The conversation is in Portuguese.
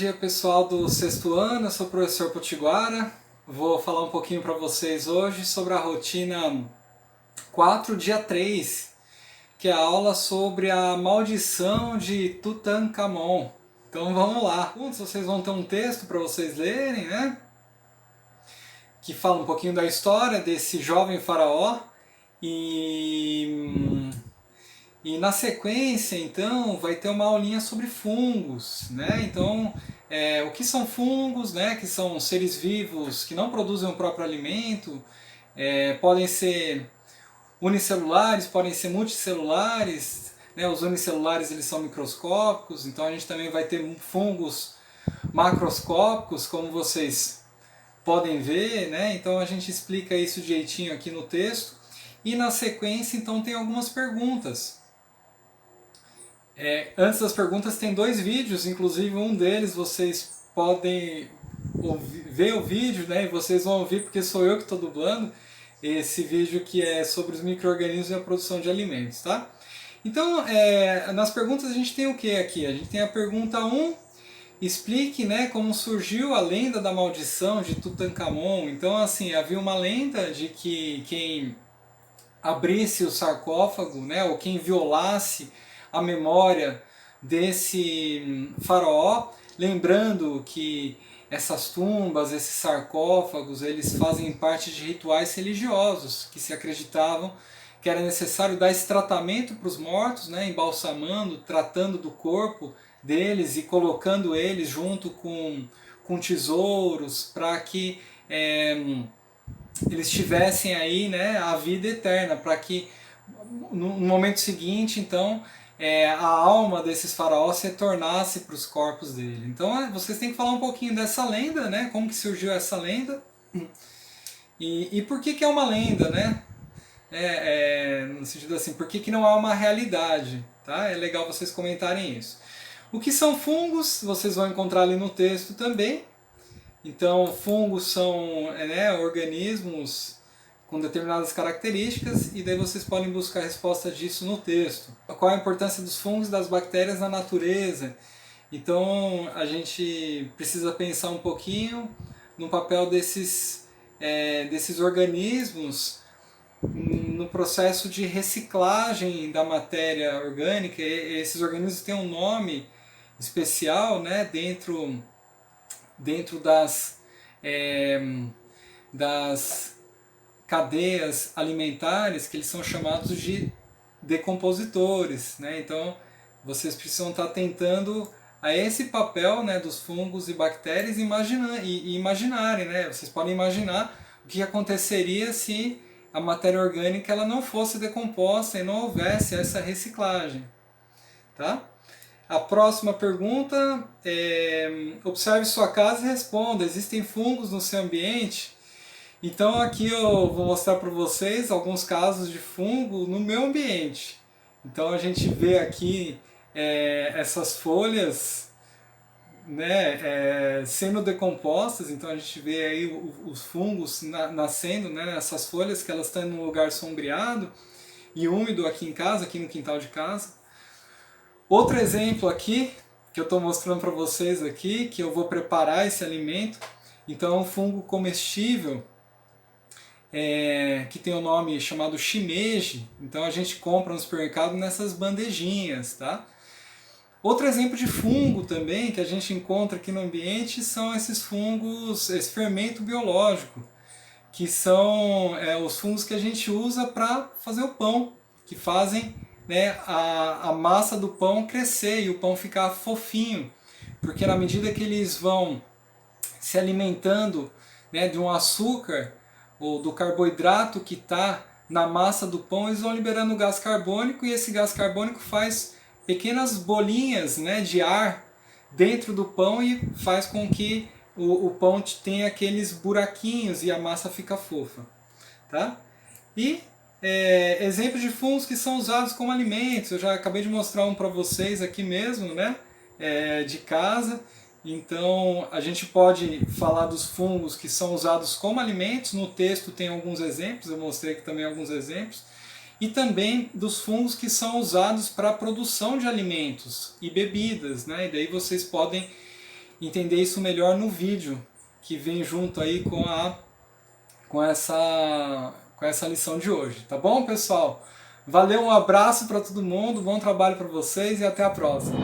dia pessoal do sexto ano, eu sou o professor Potiguara. Vou falar um pouquinho para vocês hoje sobre a rotina 4, dia 3, que é a aula sobre a maldição de Tutankhamon. Então vamos lá. Vocês vão ter um texto para vocês lerem, né? Que fala um pouquinho da história desse jovem faraó e na sequência, então, vai ter uma aulinha sobre fungos, né? Então, o que são fungos, né? Que são seres vivos que não produzem o próprio alimento, podem ser unicelulares, podem ser multicelulares, né? Os unicelulares eles são microscópicos, então a gente também vai ter fungos macroscópicos, como vocês podem ver, né? Então a gente explica isso direitinho aqui no texto. E na sequência, então, tem algumas perguntas. Antes das perguntas tem 2 vídeos, inclusive um deles vocês podem ver o vídeo, né, e vocês vão ouvir porque sou eu que estou dublando esse vídeo que é sobre os micro-organismos e a produção de alimentos, tá? Então, nas perguntas a gente tem o que aqui? A gente tem a pergunta 1, explique, né, como surgiu a lenda da maldição de Tutankhamon. Então, assim, havia uma lenda de que quem abrisse o sarcófago, né, ou quem violasse a memória desse faraó, lembrando que essas tumbas, esses sarcófagos, eles fazem parte de rituais religiosos, que se acreditavam que era necessário dar esse tratamento para os mortos, né, embalsamando, tratando do corpo deles e colocando eles junto com tesouros, para que eles tivessem aí, né, a vida eterna, para que no momento seguinte, então, a alma desses faraós retornasse para os corpos dele. Então vocês têm que falar um pouquinho dessa lenda, né, como que surgiu essa lenda e por que é uma lenda, né? No sentido assim, por que não é uma realidade, tá? É legal vocês comentarem isso. O que são fungos, vocês vão encontrar ali no texto também. Então, fungos são organismos com determinadas características, e daí vocês podem buscar a resposta disso no texto. Qual a importância dos fungos e das bactérias na natureza? Então, a gente precisa pensar um pouquinho no papel desses organismos no processo de reciclagem da matéria orgânica. Esses organismos têm um nome especial, né, dentro das cadeias alimentares, que eles são chamados de decompositores, né? Então vocês precisam estar tentando a esse papel, né, dos fungos e bactérias, e imaginarem, né? Vocês podem imaginar o que aconteceria se a matéria orgânica ela não fosse decomposta e não houvesse essa reciclagem, tá? A próxima pergunta observe sua casa e responda: existem fungos no seu ambiente? Então aqui eu vou mostrar para vocês alguns casos de fungo no meu ambiente. Então a gente vê aqui essas folhas, né, sendo decompostas. Então a gente vê aí os fungos nascendo, né, nessas folhas, que elas estão em um lugar sombreado e úmido aqui em casa, aqui no quintal de casa. Outro exemplo aqui, que eu estou mostrando para vocês aqui, que eu vou preparar esse alimento. Então é um fungo comestível, que tem o nome chamado shimeji. Então a gente compra no supermercado nessas bandejinhas, tá? Outro exemplo de fungo também que a gente encontra aqui no ambiente são esses fungos, esse fermento biológico, que são os fungos que a gente usa para fazer o pão, que fazem, né, a massa do pão crescer e o pão ficar fofinho, porque na medida que eles vão se alimentando, né, de um açúcar ou do carboidrato que está na massa do pão, eles vão liberando gás carbônico, e esse gás carbônico faz pequenas bolinhas, né, de ar dentro do pão e faz com que o pão tenha aqueles buraquinhos e a massa fica fofa, tá? E exemplos de fungos que são usados como alimentos, eu já acabei de mostrar um para vocês aqui mesmo, né, de casa. Então a gente pode falar dos fungos que são usados como alimentos, no texto tem alguns exemplos, eu mostrei aqui também alguns exemplos, e também dos fungos que são usados para a produção de alimentos e bebidas, né? E daí vocês podem entender isso melhor no vídeo que vem junto aí com essa lição de hoje, tá bom, pessoal? Valeu, um abraço para todo mundo, bom trabalho para vocês e até a próxima.